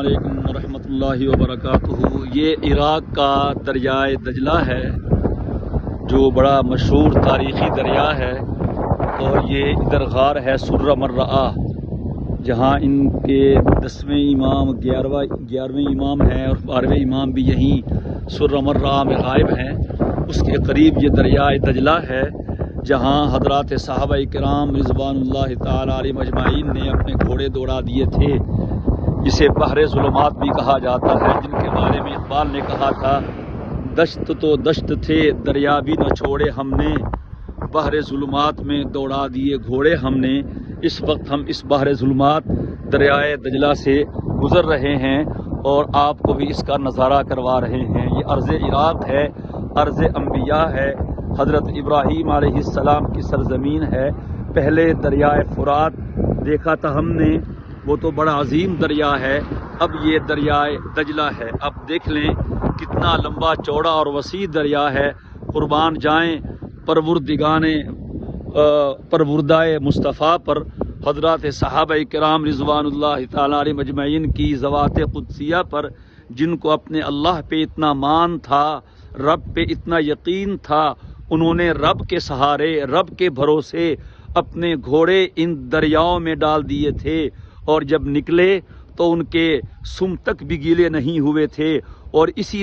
علیکم ورحمۃ اللہ وبرکاتہ۔ یہ عراق کا دریائے دجلہ ہے جو بڑا مشہور تاریخی دریا ہے، اور یہ ادھر غار ہے سرہ مرہ، جہاں ان کے 10ویں امام 11ویں امام ہیں اور 12ویں امام بھی یہیں سرہ مرہ میں غائب ہیں۔ اس کے قریب یہ دریائے دجلہ ہے جہاں حضرات صحابہ کرام رضوان اللہ تعالی علیہم اجمعین نے اپنے گھوڑے دوڑا دیے تھے، جسے بحر ظلمات بھی کہا جاتا ہے، جن کے بارے میں اقبال نے کہا تھا، دشت تو دشت تھے دریا بھی نہ چھوڑے ہم نے، بحر ظلمات میں دوڑا دیے گھوڑے ہم نے۔ اس وقت ہم اس بحر ظلمات دریائے دجلہ سے گزر رہے ہیں اور آپ کو بھی اس کا نظارہ کروا رہے ہیں۔ یہ ارض عراق ہے، ارض انبیاء ہے، حضرت ابراہیم علیہ السلام کی سرزمین ہے۔ پہلے دریائے فرات دیکھا تھا ہم نے، وہ تو بڑا عظیم دریا ہے، اب یہ دریائے دجلہ ہے۔ اب دیکھ لیں کتنا لمبا چوڑا اور وسیع دریا ہے۔ قربان جائیں پروردائے مصطفیٰ پر، حضرات صحابہ کرام رضوان اللہ تعالی علیہم اجمعین کی ذوات قدسیہ پر، جن کو اپنے اللہ پہ اتنا مان تھا، رب پہ اتنا یقین تھا، انہوں نے رب کے سہارے، رب کے بھروسے اپنے گھوڑے ان دریاؤں میں ڈال دیے تھے، اور جب نکلے تو ان کے سم تک بھی گیلے نہیں ہوئے تھے، اور اسی